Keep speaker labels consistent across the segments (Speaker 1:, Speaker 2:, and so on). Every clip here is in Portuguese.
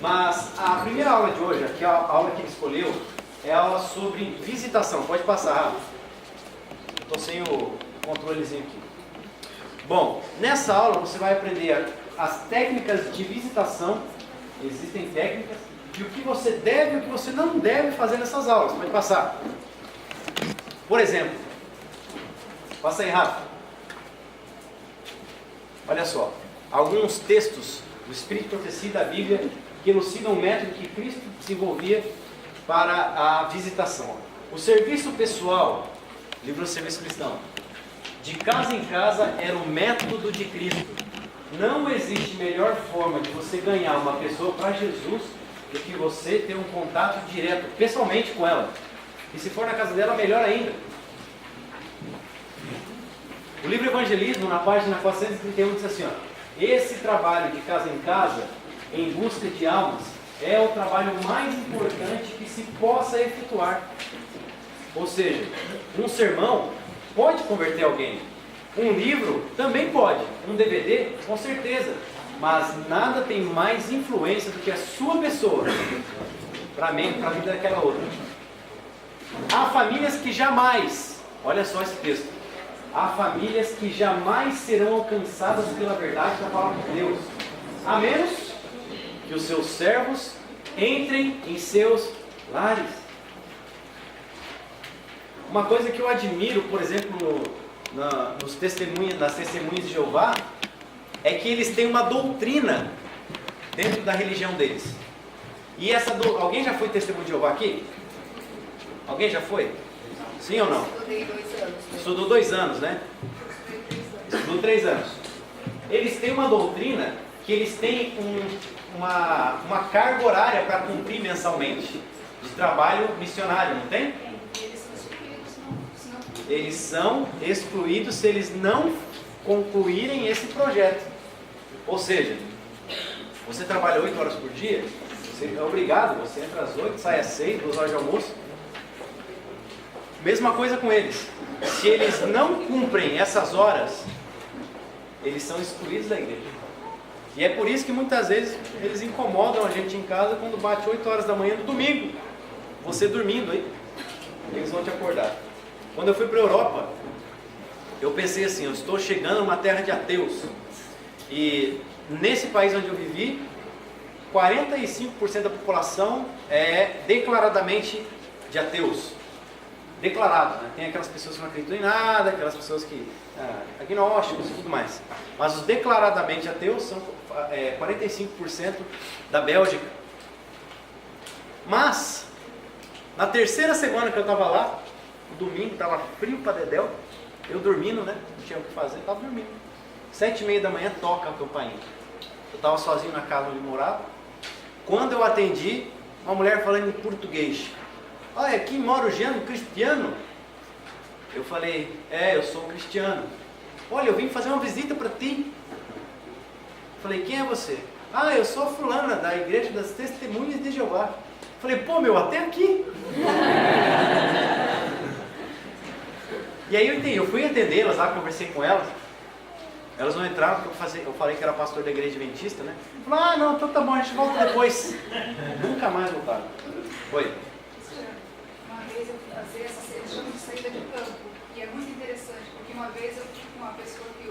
Speaker 1: Mas a primeira aula de hoje, aqui a aula que ele escolheu, é a aula sobre visitação. Pode passar, Rafa. Estou sem o controlezinho aqui. Bom, nessa aula você vai aprender as técnicas de visitação. Existem técnicas. E o que você deve e o que você não deve fazer nessas aulas. Pode passar. Por exemplo, passa aí, Rafa. Olha só. Alguns textos do Espírito e Profecia da Bíblia que elucidam o método que Cristo desenvolvia para a visitação. O serviço pessoal, livro do Serviço Cristão, de casa em casa era o método de Cristo. Não existe melhor forma de você ganhar uma pessoa para Jesus do que você ter um contato direto, pessoalmente com ela. E se for na casa dela, melhor ainda. O livro Evangelismo, na página 431, diz assim, ó, esse trabalho de casa em casa, em busca de almas, é o trabalho mais importante que se possa efetuar. Ou seja, um sermão pode converter alguém. Um livro também pode. Um DVD, com certeza. Mas nada tem mais influência do que a sua pessoa para a vida daquela outra. Há famílias que jamais, olha só esse texto, há famílias que jamais serão alcançadas pela verdade da palavra de Deus, a menos que os seus servos entrem em seus lares. Uma coisa que eu admiro, por exemplo, nas testemunhas de Jeová, é que eles têm uma doutrina dentro da religião deles. E alguém já foi testemunho de Jeová aqui? Alguém já foi? Sim ou não?
Speaker 2: Estudei 2 anos.
Speaker 1: Estudou 2 anos, né? Estudou 3 anos. Eles têm uma doutrina que eles têm uma carga horária para cumprir mensalmente de trabalho missionário, não tem? Eles são excluídos se eles não concluírem esse projeto. Ou seja, você trabalha 8 horas por dia, você é obrigado, você entra às 8, sai às 6, 2 horas de almoço. Mesma coisa com eles. Se eles não cumprem essas horas, eles são excluídos da igreja. E é por isso que muitas vezes eles incomodam a gente em casa quando bate 8 horas da manhã no domingo. Você dormindo aí, eles vão te acordar. Quando eu fui para a Europa, eu pensei assim, eu estou chegando numa terra de ateus. E nesse país onde eu vivi, 45% da população é declaradamente de ateus. Declarado, né? Tem aquelas pessoas que não acreditam em nada, aquelas pessoas que agnósticos e tudo mais. Mas os declaradamente ateus são 45% da Bélgica. Mas, na terceira semana que eu estava lá, no domingo, estava frio para dedéu, eu dormindo, né? Não tinha o que fazer, estava dormindo. 7h30 da manhã toca a campainha. Eu estava sozinho na casa onde morava. Quando eu atendi, uma mulher falando em português. Olha, aqui mora o Jean, cristiano. Eu falei, eu sou cristiano. Olha, eu vim fazer uma visita para ti. Falei, quem é você? Eu sou a fulana da igreja das Testemunhas de Jeová. Falei, pô, meu, até aqui. E aí eu entendi, eu fui atendê-las lá, conversei com elas. Elas não entraram porque eu falei que era pastor da igreja adventista, né? Falaram, não, então tá bom, a gente volta depois. Nunca mais voltaram. Foi.
Speaker 2: Uma vez eu fui fazer eles chamam de saída de campo, e é muito interessante, porque uma vez eu fui com uma pessoa que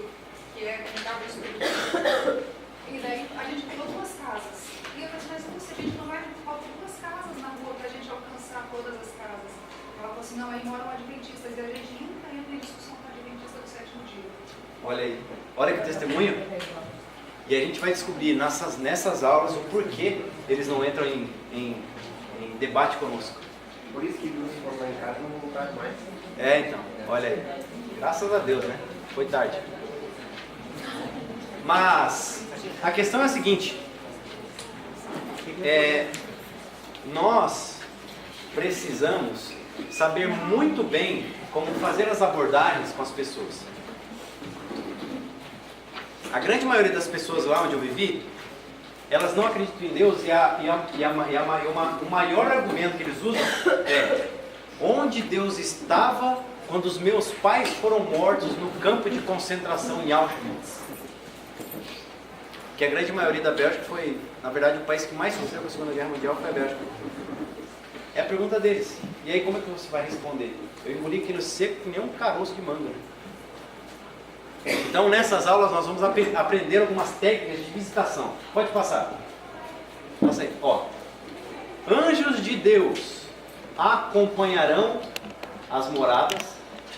Speaker 2: dava estudo, e daí a gente pulou 2 casas. E eu falei, mas a gente não vai faltar 2 casas na rua para a gente alcançar todas as casas. Ela falou assim, não, aí moram adventistas, e a gente nunca entra em discussão com a adventista do 7º dia.
Speaker 1: Olha aí, olha que testemunho. E a gente vai descobrir nessas aulas o porquê eles não entram em debate conosco.
Speaker 3: Por isso que nos formar em casa não voltar mais.
Speaker 1: Então, olha aí. Graças a Deus, né? Foi tarde. Mas a questão é a seguinte. Nós precisamos saber muito bem como fazer as abordagens com as pessoas. A grande maioria das pessoas lá onde eu vivi, elas não acreditam em Deus o maior argumento que eles usam é onde Deus estava quando os meus pais foram mortos no campo de concentração em Auschwitz. que a grande maioria da Bélgica foi, na verdade, o país que mais sofreu com a Segunda Guerra Mundial foi a Bélgica. É a pergunta deles. E aí, como é que você vai responder? Eu engoli aquilo seco que nem um caroço de manga. Então, nessas aulas, nós vamos aprender algumas técnicas de visitação. Pode passar. Passa aí. Ó. Anjos de Deus acompanharão as moradas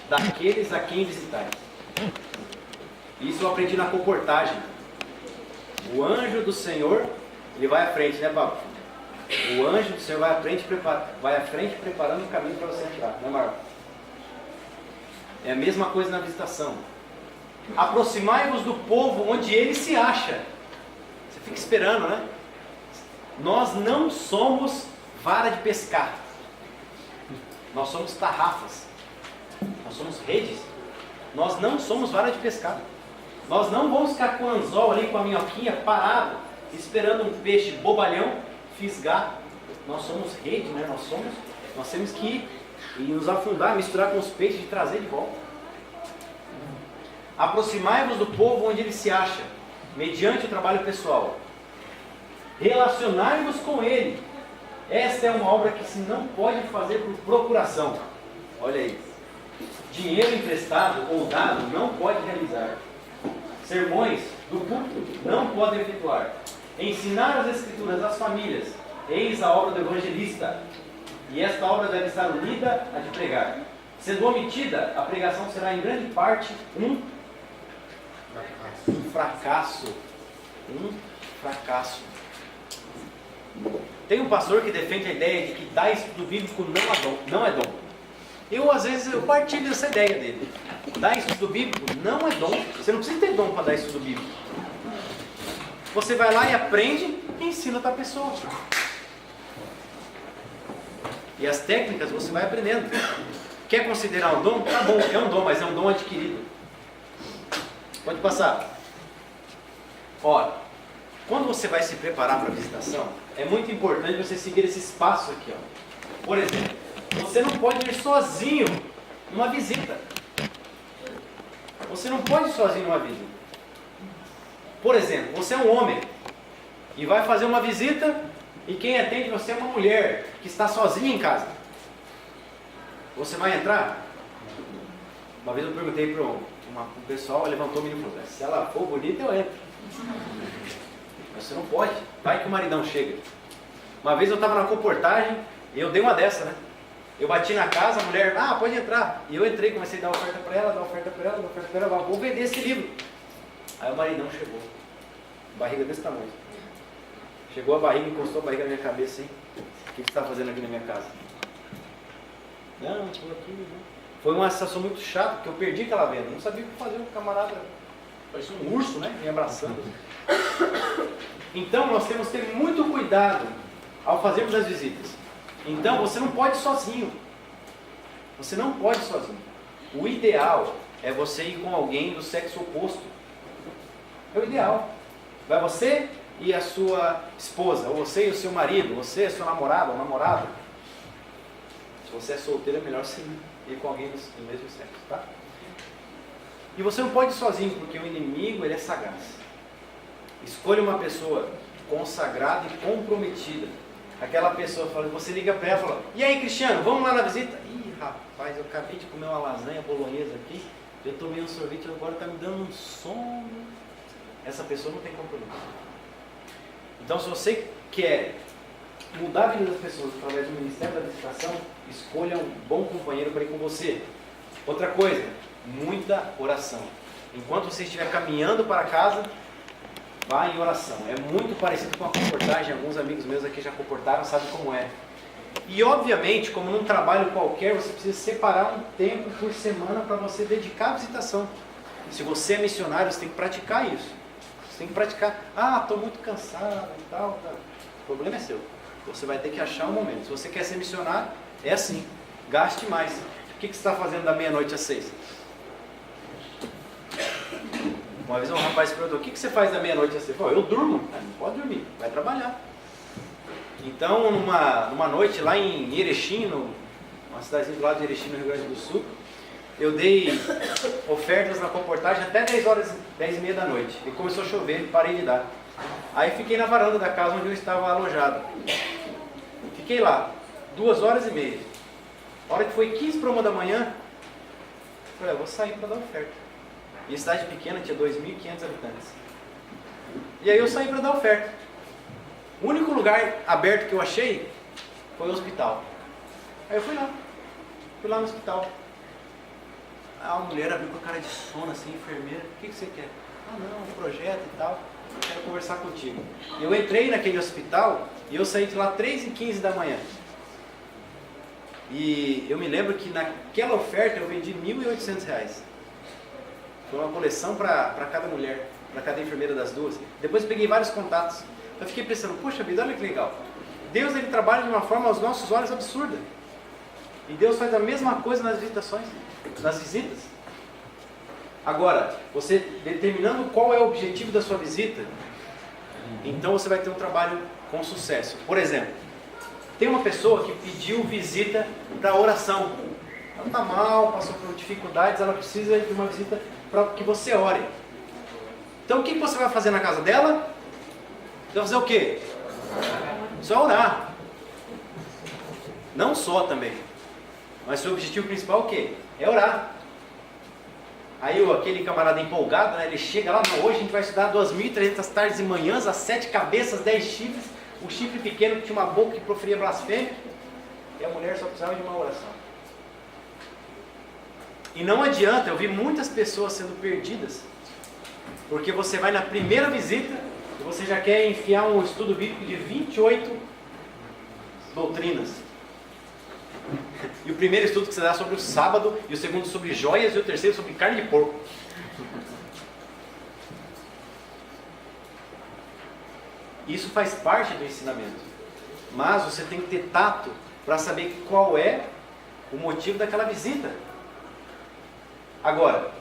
Speaker 1: daqueles a quem visitais. Isso eu aprendi na comportagem. O anjo do Senhor, ele vai à frente, né, Pablo? O anjo do Senhor vai à frente preparando o caminho para você entrar, né, Marcos? É a mesma coisa na visitação. Aproximai-vos do povo onde ele se acha. Você fica esperando, né? Nós não somos vara de pescar. Nós somos tarrafas. Nós somos redes. Nós não somos vara de pescar. Nós não vamos ficar com o anzol ali, com a minhoquinha, parado, esperando um peixe bobalhão fisgar. Nós somos rede, né? Nós temos que ir e nos afundar, misturar com os peixes e trazer de volta. Aproximai-vos do povo onde ele se acha, mediante o trabalho pessoal. Relacionai-vos com ele. Esta é uma obra que se não pode fazer por procuração. Olha aí. Dinheiro emprestado ou dado não pode realizar. Sermões do púlpito não podem efetuar. Ensinar as escrituras às famílias. Eis a obra do evangelista. E esta obra deve estar unida à de pregar. Sendo omitida, a pregação será em grande parte um fracasso. Um fracasso. Tem um pastor que defende a ideia de que dar estudo bíblico não é dom. Eu, às vezes, eu partilho essa ideia dele. Dar estudo bíblico não é dom. Você não precisa ter dom para dar estudo bíblico. Você vai lá e aprende e ensina outra pessoa. E as técnicas você vai aprendendo. Quer considerar um dom? Tá bom, é um dom, mas é um dom adquirido. Pode passar. Ora, quando você vai se preparar para a visitação, é muito importante você seguir esses passos aqui. Ó. Por exemplo, você não pode ir sozinho numa visita. Você não pode ir sozinho numa visita. Por exemplo, você é um homem e vai fazer uma visita e quem atende você é uma mulher que está sozinha em casa. Você vai entrar? Uma vez eu perguntei para um pessoal, levantou o menino e falou: se ela for bonita, eu entro. Mas você não pode, vai que o maridão chega. Uma vez eu estava na comportagem e eu dei uma dessa, né? Eu bati na casa, a mulher, pode entrar. E eu entrei, comecei a dar oferta para ela, vou vender esse livro. Aí o maridão chegou, barriga desse tamanho. Chegou a barriga, encostou a barriga na minha cabeça assim. O que você está fazendo aqui na minha casa? Não, estou aqui. Né? Foi uma situação muito chata, porque eu perdi aquela venda. Não sabia o que fazer, o camarada parecia um urso, né? Me abraçando. Então nós temos que ter muito cuidado ao fazermos as visitas. Então você não pode ir sozinho. Você não pode ir sozinho. O ideal é você ir com alguém do sexo oposto. É o ideal. Vai você e a sua esposa, ou você e o seu marido, você e a sua namorada ou namorado. Se você é solteiro, é melhor você ir com alguém do mesmo sexo, tá? E você não pode ir sozinho, porque o inimigo, ele é sagaz. Escolha uma pessoa consagrada e comprometida. Aquela pessoa fala, você liga para ela e fala: e aí, Cristiano, vamos lá na visita? Ih, rapaz, eu acabei de comer uma lasanha bolonhesa aqui, eu tomei um sorvete, agora está me dando um sono. Essa pessoa não tem compromisso. Então, se você quer mudar a vida das pessoas através do Ministério da Visitação, escolha um bom companheiro para ir com você. Outra coisa, muita oração. Enquanto você estiver caminhando para casa, vá em oração. É muito parecido com a comportagem. Alguns amigos meus aqui já comportaram, sabem como é. E obviamente, como num trabalho qualquer, você precisa separar um tempo por semana para você dedicar à visitação. Se você é missionário, você tem que praticar isso. Você tem que praticar. Estou muito cansado e tal. O problema é seu. Você vai ter que achar um momento. Se você quer ser missionário, é assim. Gaste mais. O que você está fazendo da meia-noite às 6? Uma vez um rapaz perguntou: o que você faz da meia-noite às 6? Eu durmo. Não pode dormir, vai trabalhar. Então, numa noite lá em Erechim, uma cidadezinha do lado de Erechim, no Rio Grande do Sul, eu dei ofertas na comportagem até 10 horas, 10 e meia da noite. E começou a chover, parei de dar. Aí fiquei na varanda da casa onde eu estava alojado. Fiquei lá, 2h30. A hora que foi 15 para 1 da manhã, eu falei, eu vou sair para dar oferta. E a cidade pequena tinha 2.500 habitantes. E aí eu saí para dar oferta. O único lugar aberto que eu achei foi o hospital. Aí eu fui lá no hospital. A mulher abriu com a cara de sono, assim, enfermeira. O que você quer? Ah, não, um projeto e tal. Eu quero conversar contigo. Eu entrei naquele hospital e eu saí de lá 3h15 da manhã. E eu me lembro que naquela oferta eu vendi R$1.800. Foi uma coleção para cada mulher, para cada enfermeira das duas. Depois eu peguei vários contatos. Eu fiquei pensando, poxa vida, olha que legal. Deus, ele trabalha de uma forma aos nossos olhos absurda. E Deus faz a mesma coisa nas visitações, nas visitas. Agora, você determinando qual é o objetivo da sua visita, então você vai ter um trabalho com sucesso. Por exemplo, tem uma pessoa que pediu visita para oração. Ela está mal, passou por dificuldades, ela precisa de uma visita para que você ore. Então o que você vai fazer na casa dela? Você vai fazer o quê? Só orar. Não só também. Mas seu objetivo principal é o quê? É orar. Aí aquele camarada empolgado, né, ele chega lá, não, hoje a gente vai estudar 2.300 tardes e manhãs, as 7 cabeças, 10 chifres, o chifre pequeno que tinha uma boca que proferia blasfêmia, e a mulher só precisava de uma oração. E não adianta, eu vi muitas pessoas sendo perdidas, porque você vai na primeira visita, e você já quer enfiar um estudo bíblico de 28 doutrinas. E o primeiro estudo que você dá sobre o sábado, e o segundo sobre joias, e o terceiro sobre carne de porco. Isso faz parte do ensinamento. Mas você tem que ter tato para saber qual é o motivo daquela visita. Agora,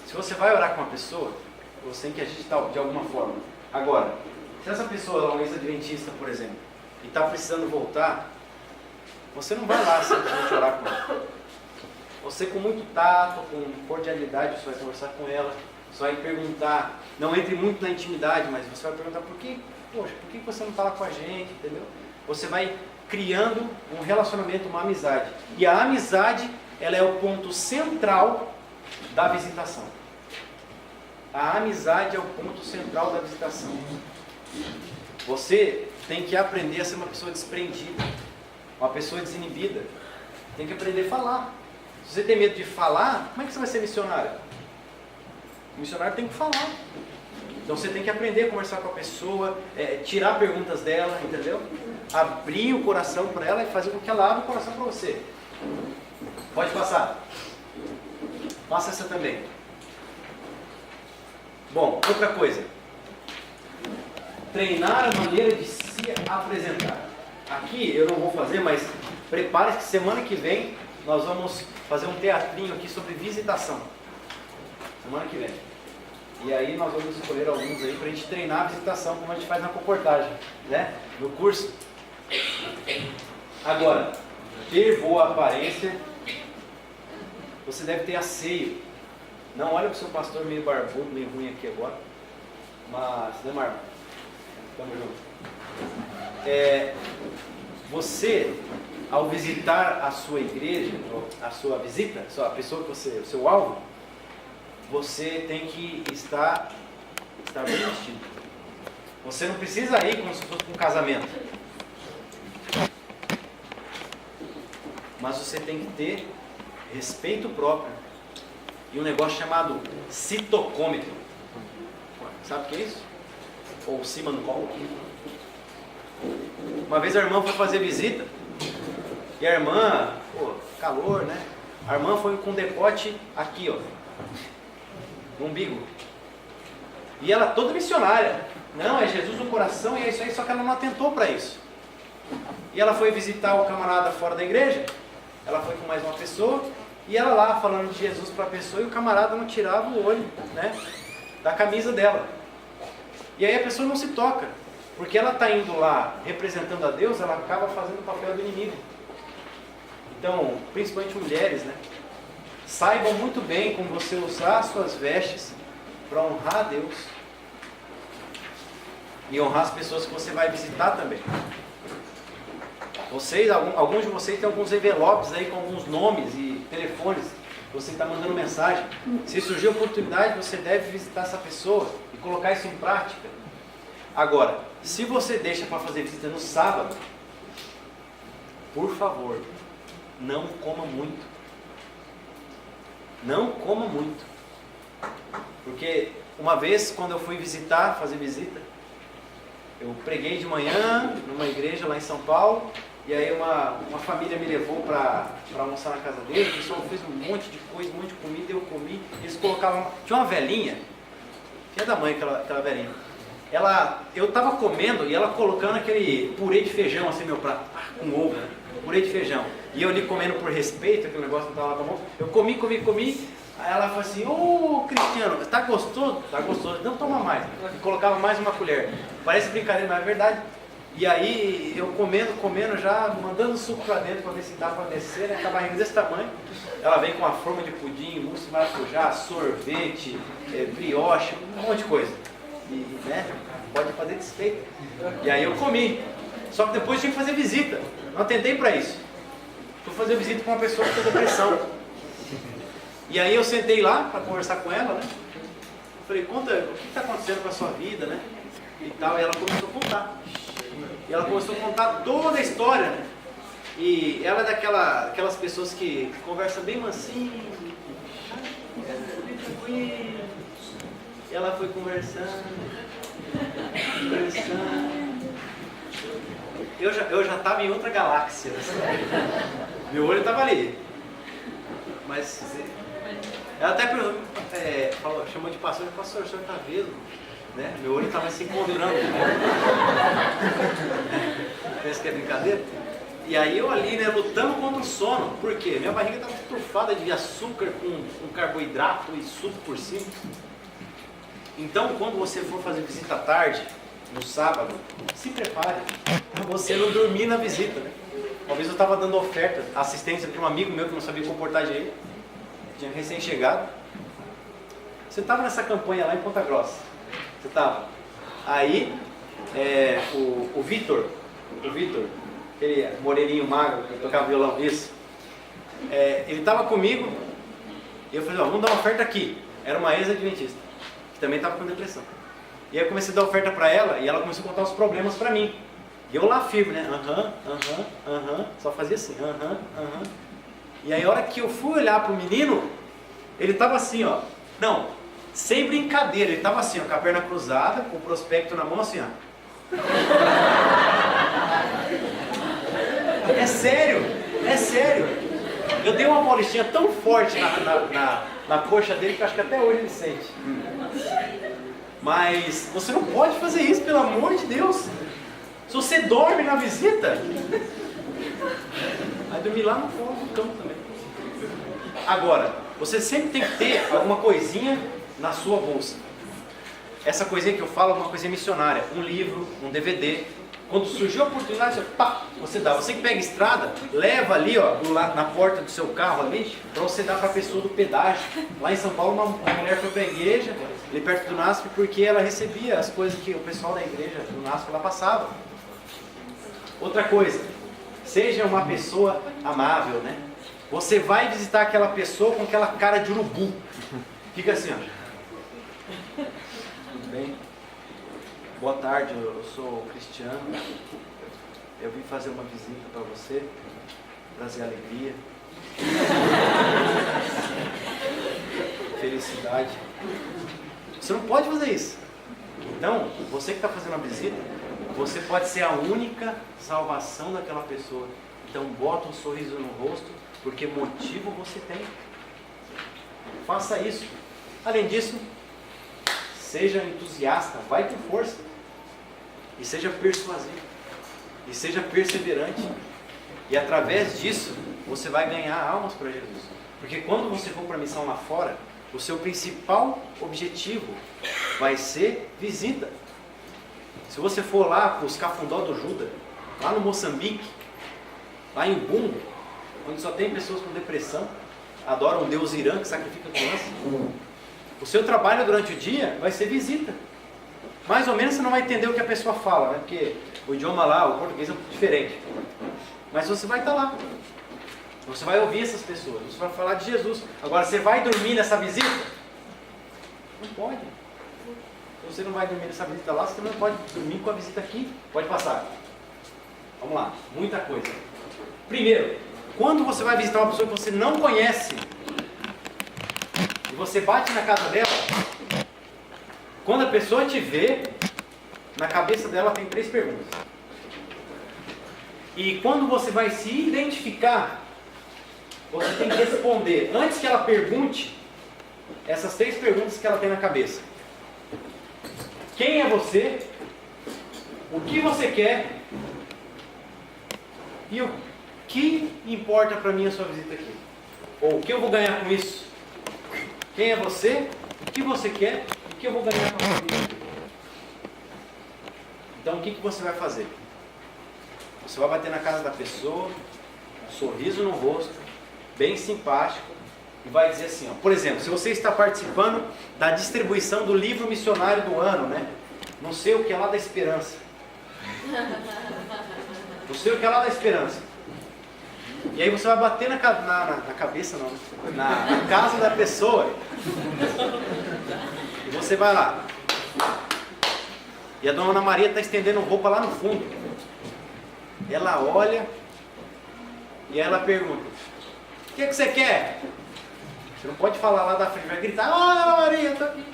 Speaker 1: se você vai orar com uma pessoa, você tem que agir de alguma forma. Agora, se essa pessoa é uma ex-adventista, por exemplo, e está precisando voltar, você não vai lá simplesmente orar com ela. Você, com muito tato, com cordialidade, você vai conversar com ela, você vai perguntar, não entre muito na intimidade, mas você vai perguntar por que você não está lá com a gente, entendeu? Você vai criando um relacionamento, uma amizade. E a amizade, ela é o ponto central da visitação. A amizade é o ponto central da visitação. Você tem que aprender a ser uma pessoa desprendida, uma pessoa desinibida. Tem que aprender a falar. Se você tem medo de falar, como é que você vai ser missionário? O missionário tem que falar. Então você tem que aprender a conversar com a pessoa, tirar perguntas dela, entendeu? Abrir o coração para ela e fazer com que ela abra o coração para você. Pode passar. Passa essa também. Bom, outra coisa. Treinar a maneira de se apresentar. Aqui eu não vou fazer, mas prepare-se que semana que vem nós vamos fazer um teatrinho aqui sobre visitação. Semana que vem. E aí nós vamos escolher alguns aí para a gente treinar a visitação, como a gente faz na comportagem, né? No curso. Agora, ter boa aparência, você deve ter asseio. Não olha para o seu pastor meio barbudo, meio ruim aqui agora. Mas, né, Marlon? Tamo junto. Você, ao visitar a sua igreja, a sua visita, a pessoa que você, o seu alvo, você tem que estar bem vestido. Você não precisa ir como se fosse um casamento. Mas você tem que ter respeito próprio. E um negócio chamado citocômetro. Sabe o que é isso? Ou simancol. Uma vez a irmã foi fazer visita. E a irmã, calor, né? A irmã foi com decote aqui, ó. No umbigo. E ela toda missionária. Não, é Jesus no coração e é isso aí, só que ela não atentou para isso. E ela foi visitar o camarada fora da igreja. Ela foi com mais uma pessoa. E ela lá falando de Jesus para a pessoa e o camarada não tirava o olho, né, da camisa dela. E aí a pessoa não se toca. Porque ela está indo lá representando a Deus, ela acaba fazendo o papel do inimigo. Então, principalmente mulheres, né? Saibam muito bem como você usar suas vestes para honrar a Deus. E honrar as pessoas que você vai visitar também. Alguns de vocês têm alguns envelopes aí com alguns nomes e telefones. Você está mandando mensagem. Se surgir oportunidade, você deve visitar essa pessoa e colocar isso em prática. Agora, se você deixa para fazer visita no sábado, por favor, não coma muito. Não coma muito. Porque uma vez, quando eu fui fazer visita, eu preguei de manhã numa igreja lá em São Paulo. E aí uma família me levou para almoçar na casa dele. O pessoal fez um monte de coisa, um monte de comida, eu comi. Eles colocavam... Tinha uma velhinha, filha da mãe, aquela velhinha. Eu estava comendo e ela colocando aquele purê de feijão assim no meu prato, com ovo, né? Purê de feijão. E eu ali comendo por respeito, aquele negócio não estava lá tão bom. Eu comi. Aí ela falou assim: ô Cristiano, tá gostoso? Tá gostoso. Não, toma mais. E colocava mais uma colher. Parece brincadeira, mas é verdade. E aí eu comendo já, mandando suco pra dentro para ver se dá para descer, né? Com a barriga desse tamanho. Ela vem com uma forma de pudim, mousse de maracujá, sorvete, brioche, um monte de coisa. E, né, pode fazer desfeita. E aí eu comi. Só que depois tinha que fazer visita. Não atendei para isso. Fui fazer visita com uma pessoa que tem depressão. E aí eu sentei lá para conversar com ela, né? Falei: conta, o que está acontecendo com a sua vida, né? E tal. E ela começou a contar. E ela começou a contar toda a história, né? E ela é daquelas pessoas que conversa bem mansinho, bem tranquilo. E ela foi conversando. Eu já estava em outra galáxia. Meu olho estava ali. Mas ela até chamou de pastor: o senhor está vendo? Né? Meu olho estava se encontrando. Pensa que é brincadeira? E aí eu ali, né, lutando contra o sono. Por quê? Minha barriga estava estufada de açúcar com carboidrato e suco por cima. Então, quando você for fazer visita à tarde, no sábado, se prepare para você não dormir na visita. Né? Uma vez eu estava dando oferta, assistência para um amigo meu que não sabia comportar direito. Tinha recém-chegado. Você estava nessa campanha lá em Ponta Grossa. Você estava. Aí, o Vitor, aquele moreninho magro que tocava violão, isso. Ele estava comigo e eu falei: vamos dar uma oferta aqui. Era uma ex-adventista, que também estava com depressão. E aí eu comecei a dar oferta para ela e ela começou a contar os problemas para mim. E eu lá firme, né? Só fazia assim, E aí a hora que eu fui olhar pro menino, ele estava assim, ó. Não, sem brincadeira, ele estava assim, ó, com a perna cruzada, com o prospecto na mão, assim, ó. É sério. Eu dei uma bolichinha tão forte na coxa dele que eu acho que até hoje ele sente. Mas você não pode fazer isso, pelo amor de Deus. Se você dorme na visita, vai dormir lá no fundo do campo também. Agora, você sempre tem que ter alguma coisinha na sua bolsa. Essa coisinha que eu falo é uma coisinha missionária. Um livro, um DVD. Quando surgiu a oportunidade, você dá. Você que pega estrada, leva ali, ó, na porta do seu carro ali, para você dar para a pessoa do pedágio. Lá em São Paulo, uma mulher foi para a igreja, ali perto do NASP, porque ela recebia as coisas que o pessoal da igreja do NASP lá passava. Outra coisa, seja uma pessoa amável, né? Você vai visitar aquela pessoa com aquela cara de urubu. Fica assim, ó. Tudo bem? Boa tarde, eu sou o Cristiano. Eu vim fazer uma visita para você, trazer alegria, felicidade. Você não pode fazer isso. Então, você que está fazendo uma visita, você pode ser a única salvação daquela pessoa. Então, bota um sorriso no rosto, porque motivo você tem. Faça isso. Além disso, seja entusiasta, vai com força. E seja persuasivo. E seja perseverante. E através disso, você vai ganhar almas para Jesus. Porque quando você for para a missão lá fora, o seu principal objetivo vai ser visita. Se você for lá para os Cafundó do Juda, lá no Moçambique, lá em Ubungo, onde só tem pessoas com depressão, adoram o Deus Irã que sacrifica crianças, o seu trabalho durante o dia vai ser visita. Mais ou menos você não vai entender o que a pessoa fala, né? Porque o idioma lá, o português é um pouco diferente. Mas você vai estar lá. Você vai ouvir essas pessoas, você vai falar de Jesus. Agora, você vai dormir nessa visita? Não pode. Se você não vai dormir nessa visita lá, você também não pode dormir com a visita aqui. Pode passar. Vamos lá, muita coisa. Primeiro, quando você vai visitar uma pessoa que você não conhece, e você bate na casa dela, quando a pessoa te vê, na cabeça dela tem 3 perguntas. E quando você vai se identificar, você tem que responder, antes que ela pergunte, essas 3 perguntas que ela tem na cabeça. Quem é você? O que você quer? E o que importa para mim a sua visita aqui? Ou o que eu vou ganhar com isso? Quem é você? O que você quer? O que eu vou ganhar com a sua visita aqui? Então o que você vai fazer? Você vai bater na casa da pessoa, um sorriso no rosto, bem simpático, e vai dizer assim, ó, por exemplo, se você está participando da distribuição do livro missionário do ano, né? Não sei o que é lá da esperança. Não sei o que é lá da esperança. E aí você vai bater na cabeça, não, na casa da pessoa. E você vai lá. E a dona Ana Maria está estendendo roupa lá no fundo. Ela olha e ela pergunta: o que você quer? Você não pode falar lá da frente, vai gritar: ó, Dona Maria, eu tô aqui.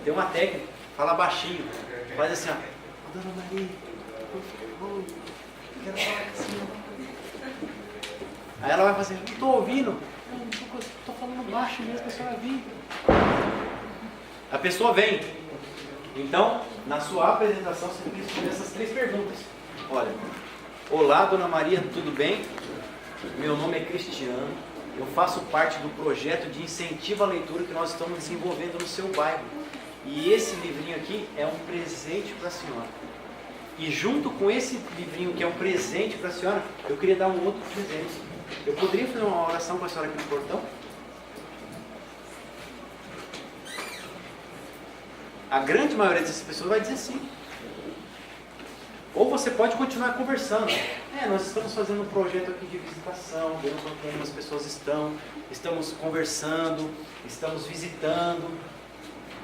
Speaker 1: Tem uma técnica, fala baixinho. Faz assim, ó: Dona Maria, por favor, quero falar com a senhora. Aí ela vai fazer: não estou ouvindo. Não estou falando baixo mesmo, a senhora vem. A pessoa vem. Então, na sua apresentação, você tem que responder essas 3 perguntas. Olha: olá, Dona Maria, tudo bem? Meu nome é Cristiano. Eu faço parte do projeto de incentivo à leitura que nós estamos desenvolvendo no seu bairro. E esse livrinho aqui é um presente para a senhora. E junto com esse livrinho que é um presente para a senhora, eu queria dar um outro presente. Eu poderia fazer uma oração com a senhora aqui no portão? A grande maioria dessas pessoas vai dizer sim. Ou você pode continuar conversando. Nós estamos fazendo um projeto aqui de visitação, vemos onde as pessoas estamos conversando, estamos visitando.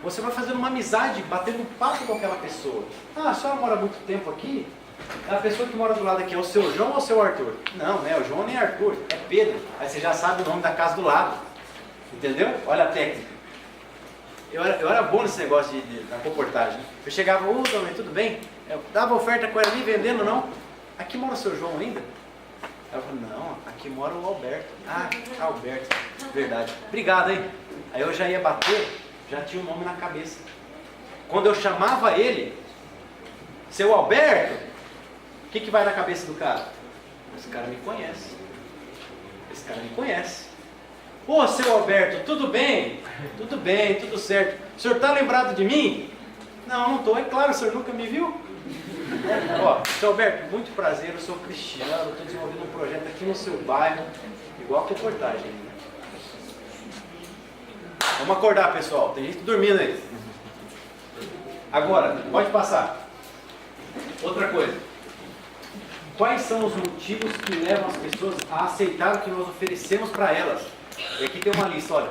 Speaker 1: Você vai fazendo uma amizade, batendo um papo com aquela pessoa. Ah, a senhora mora há muito tempo aqui? A pessoa que mora do lado aqui é o seu João ou o seu Arthur? Não, não é o João nem Arthur, é Pedro. Aí você já sabe o nome da casa do lado. Entendeu? Olha a técnica. Eu era bom nesse negócio da comportagem. Eu chegava: ô, dona, tudo bem? Eu dava oferta com ela ali, vendendo, não? Aqui mora o seu João ainda? Ela falou: não, aqui mora o Alberto. Ah, Alberto, verdade. Obrigado, hein? Aí eu já ia bater, já tinha o nome na cabeça. Quando eu chamava ele, seu Alberto, o que vai na cabeça do cara? Esse cara me conhece. Esse cara me conhece. Ô, seu Alberto, tudo bem? Tudo bem, tudo certo. O senhor está lembrado de mim? Não, não estou. É claro, o senhor nunca me viu? Ó, seu Alberto, muito prazer, eu sou Cristiano, estou desenvolvendo um projeto aqui no seu bairro, igual a reportagem. Né? Vamos acordar, pessoal, tem gente dormindo aí. Agora, pode passar. Outra coisa. Quais são os motivos que levam as pessoas a aceitar o que nós oferecemos para elas? E aqui tem uma lista, olha.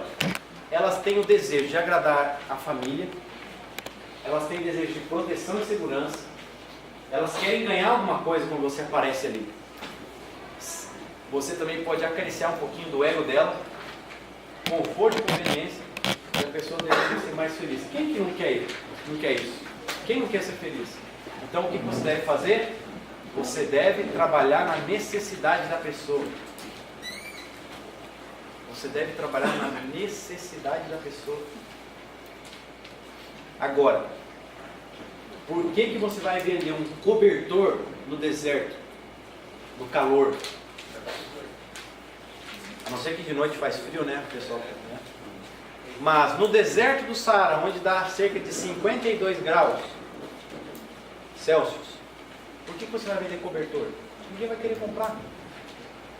Speaker 1: Elas têm o desejo de agradar a família, elas têm desejo de proteção e segurança, elas querem ganhar alguma coisa quando você aparece ali. Você também pode acariciar um pouquinho do ego dela, conforto e conveniência, e a pessoa deve ser mais feliz. Quem que não quer isso? Não quer isso? Quem não quer ser feliz? Então o que você deve fazer? Você deve trabalhar na necessidade da pessoa. Você deve trabalhar na necessidade da pessoa. Agora, por que você vai vender um cobertor no deserto, no calor? A não ser que de noite faz frio, né, pessoal? Né? Mas no deserto do Saara, onde dá cerca de 52 graus Celsius, por que você vai vender cobertor? Ninguém vai querer comprar.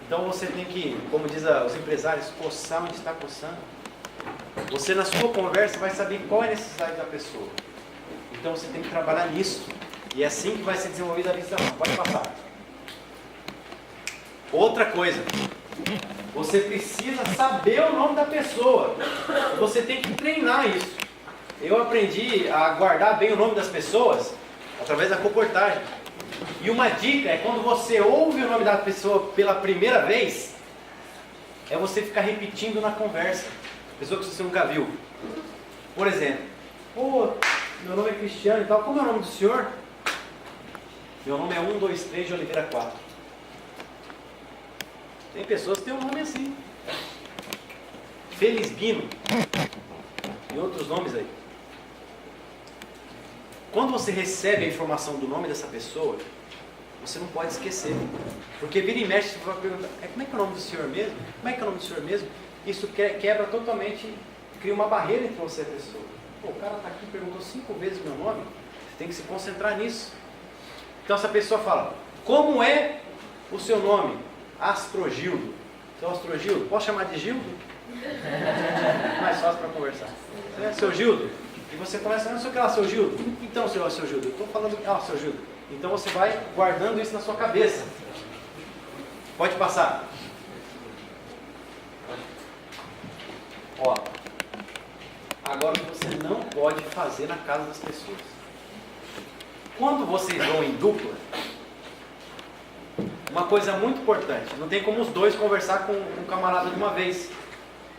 Speaker 1: Então você tem que, como diz os empresários, coçar onde está coçando. Você na sua conversa vai saber qual é a necessidade da pessoa. Então você tem que trabalhar nisso. E é assim que vai ser desenvolvida a visitação. Pode passar. Outra coisa. Você precisa saber o nome da pessoa. Você tem que treinar isso. Eu aprendi a guardar bem o nome das pessoas através da comportagem. E uma dica é quando você ouve o nome da pessoa pela primeira vez, é você ficar repetindo na conversa. Pessoa que você nunca viu. Por exemplo, pô, meu nome é Cristiano e tal, como é o nome do senhor? Meu nome é 123 de Oliveira 4. Tem pessoas que têm um nome assim. Felisbino. E outros nomes aí. Quando você recebe a informação do nome dessa pessoa, você não pode esquecer. Porque vira e mexe, você vai perguntar, como é que é o nome do senhor mesmo? Como é que é o nome do senhor mesmo? Isso quebra totalmente, cria uma barreira entre você e a pessoa. Pô, o cara está aqui e perguntou 5 vezes meu nome, você tem que se concentrar nisso. Então essa pessoa fala, como é o seu nome? Astrogildo. Seu Astrogildo, posso chamar de Gildo? Mais fácil para conversar. Seu Gildo? E você começa, não sei o que lá, seu Gildo. Então, seu Gildo, eu estou falando, seu Gildo. Então você vai guardando isso na sua cabeça. Pode passar. Ó, agora o que você não pode fazer na casa das pessoas. Quando vocês vão em dupla, uma coisa muito importante, não tem como os dois conversar com um camarada de uma vez.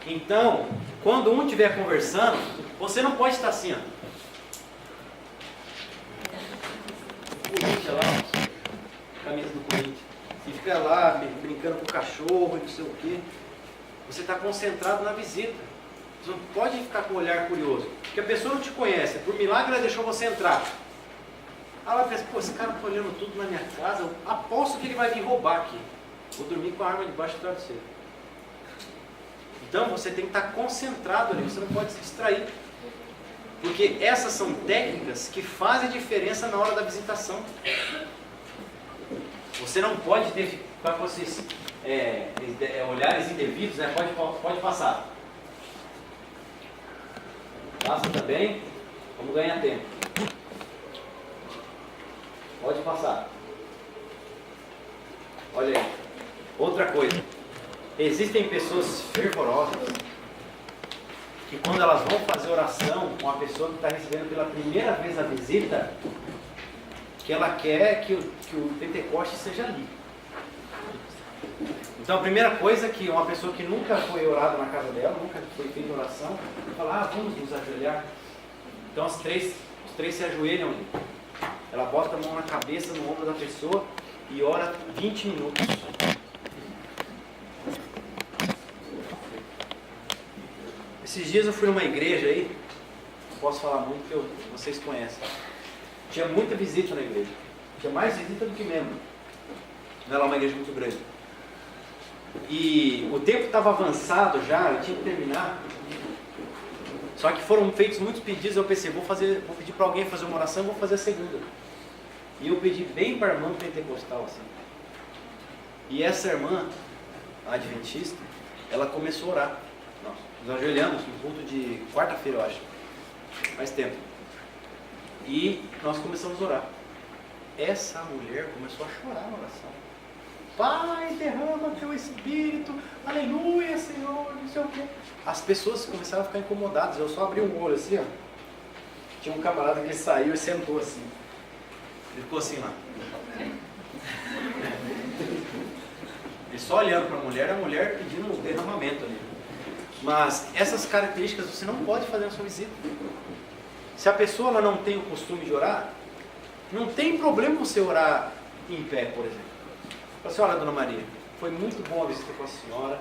Speaker 1: Então, quando um estiver conversando, você não pode estar assim, ó. Corinthians lá, camisa do Corinthians, e fica lá brincando com o cachorro e não sei o quê. Você está concentrado na visita. Você não pode ficar com o olhar curioso, porque a pessoa não te conhece, por milagre ela deixou você entrar. Ela vai pensar, pô, esse cara está olhando tudo na minha casa, eu aposto que ele vai vir roubar aqui. Vou dormir com a arma debaixo do travesseiro. Então você tem que estar concentrado ali, você não pode se distrair. Porque essas são técnicas que fazem diferença na hora da visitação. Você não pode ter para vocês olhares indevidos, né? Pode passar. Passa também, vamos ganhar tempo. Pode passar. Olha aí. Outra coisa. Existem pessoas fervorosas que quando elas vão fazer oração com a pessoa que está recebendo pela primeira vez a visita, que ela quer que o Pentecoste seja ali. Então a primeira coisa é que uma pessoa que nunca foi orada na casa dela, nunca foi feita oração, fala, vamos nos ajoelhar. Então os três se ajoelham ali. Ela bota a mão na cabeça, no ombro da pessoa e ora 20 minutos. Esses dias eu fui numa igreja aí, não posso falar muito porque vocês conhecem. Tinha muita visita na igreja. Tinha mais visita do que membro. Não era uma igreja muito grande. E o tempo estava avançado já, eu tinha que terminar. Só que foram feitos muitos pedidos, eu pensei, vou pedir para alguém fazer uma oração, vou fazer a segunda. E eu pedi bem para a irmã pentecostal assim. E essa irmã, a adventista, ela começou a orar. Nós ajoelhamos no culto de quarta-feira, eu acho. Faz tempo. E nós começamos a orar. Essa mulher começou a chorar na oração. Pai, derrama teu Espírito, aleluia, Senhor, não sei o quê. As pessoas começaram a ficar incomodadas. Eu só abri um olho assim, ó. Tinha um camarada que saiu e sentou assim. Ele ficou assim lá. E só olhando para a mulher pedindo um derramamento ali. Mas essas características você não pode fazer na sua visita. Se a pessoa ela não tem o costume de orar, não tem problema você orar em pé, por exemplo. Fala assim, olha, Dona Maria, foi muito bom a visita com a senhora,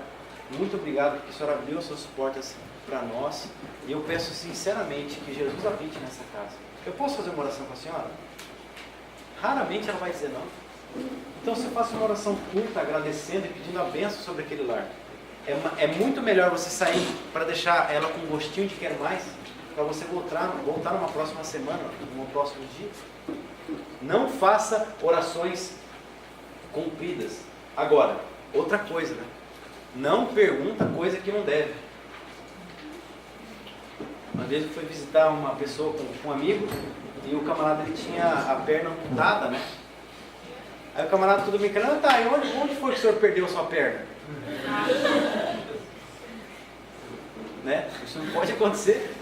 Speaker 1: muito obrigado porque a senhora abriu as suas portas para nós, e eu peço sinceramente que Jesus habite nessa casa. Eu posso fazer uma oração com a senhora? Raramente ela vai dizer não. Então você faça uma oração curta, agradecendo e pedindo a bênção sobre aquele lar. É muito melhor você sair para deixar ela com um gostinho de quero mais, para você voltar numa próxima semana, num próximo dia. Não faça orações compridas. Agora, outra coisa, né? Não pergunta coisa que não deve. vez eu fui visitar uma pessoa com um amigo e o camarada ele tinha a perna amputada, né? Aí o camarada todo brincando, tá, e onde foi que o senhor perdeu sua perna? Né? Isso não pode acontecer.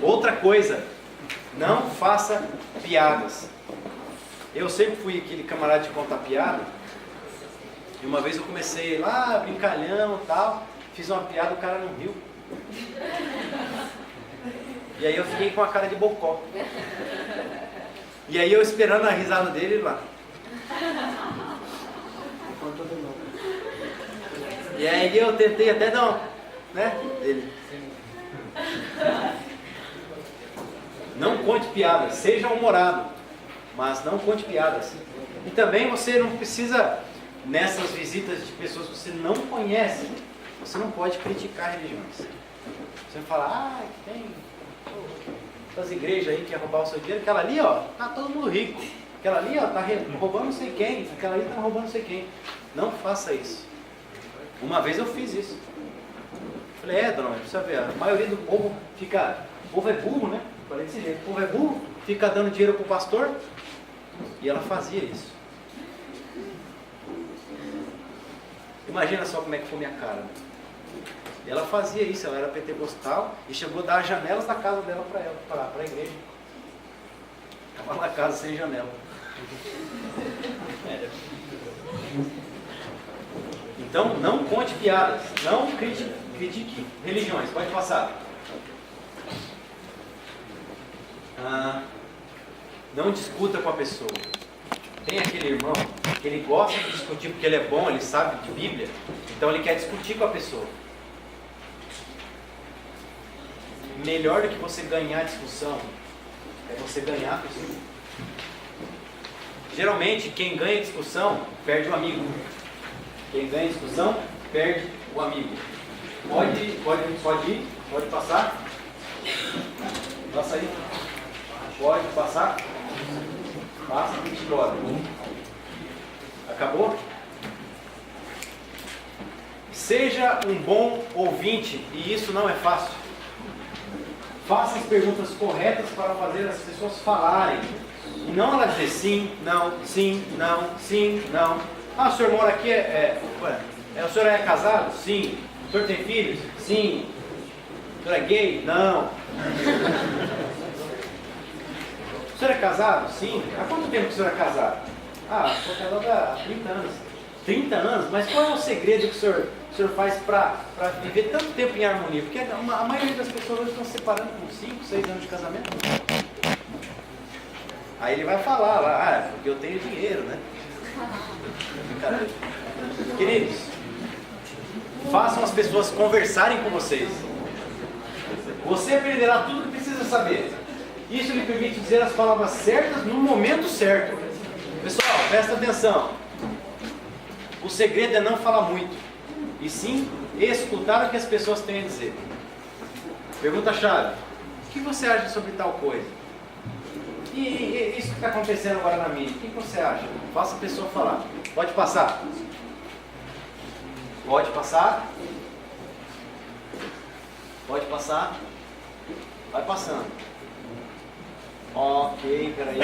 Speaker 1: Outra coisa, não faça piadas. Eu sempre fui aquele camarada de contar piada. E uma vez eu comecei lá, brincalhão e tal, fiz uma piada, o cara não riu. E aí eu fiquei com a cara de bocó. E aí eu esperando a risada dele lá. E aí eu tentei até dar um, né? Ele. Não conte piadas, seja humorado, mas não conte piadas. E também você não precisa, nessas visitas de pessoas que você não conhece, você não pode criticar religiões. Você fala, tem essas igrejas aí que quer roubar o seu dinheiro, aquela ali, ó, tá todo mundo rico. Aquela ali, ó, tá roubando não sei quem, aquela ali tá roubando não sei quem. Não faça isso. Uma vez eu fiz isso. Falei, dona, precisa ver, a maioria do povo fica, o povo é burro, né? Falei desse jeito, o povo é burro, fica dando dinheiro pro pastor. E ela fazia isso. Imagina só como é que foi minha cara. E ela fazia isso, ela era pentecostal e chegou a dar as janelas da casa dela para ela, para a igreja. Estava na casa sem janela. Então, não conte piadas, não critique religiões. Pode passar. Não discuta com a pessoa. Tem aquele irmão que ele gosta de discutir porque ele é bom, ele sabe de Bíblia, então ele quer discutir com a pessoa. Melhor do que você ganhar a discussão é você ganhar a pessoa. Geralmente, quem ganha a discussão perde o amigo. Quem ganha a discussão perde o amigo. Pode ir, pode passar. Passa aí. Pode passar. Passa e explora. Acabou? Seja um bom ouvinte, e isso não é fácil. Faça as perguntas corretas para fazer as pessoas falarem. E não ela dizer sim, não, sim, não, sim, não. O senhor mora aqui, o senhor é casado? Sim. O senhor tem filhos? Sim. O senhor é gay? Não. O senhor é casado? Sim. Há quanto tempo que o senhor é casado? Sou casado há 30 anos. 30 anos? Mas qual é o segredo que o senhor faz para viver tanto tempo em harmonia? Porque a maioria das pessoas hoje estão se separando com 5, 6 anos de casamento. Aí ele vai falar lá, porque eu tenho dinheiro, né? Queridos, façam as pessoas conversarem com vocês. Você aprenderá tudo o que precisa saber. Isso lhe permite dizer as palavras certas no momento certo. Pessoal, presta atenção. O segredo é não falar muito, e sim escutar o que as pessoas têm a dizer. Pergunta-chave: o que você acha sobre tal coisa? E isso que está acontecendo agora na mídia, o que você acha? Faça a pessoa falar. Pode passar. Pode passar. Pode passar. Vai passando. Ok, peraí.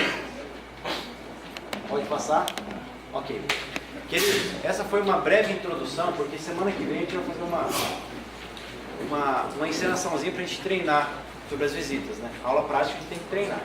Speaker 1: Pode passar? Ok. Queridos, essa foi uma breve introdução, porque semana que vem a gente vai fazer uma encenaçãozinha para a gente treinar sobre as visitas, né? Aula prática a gente tem que treinar.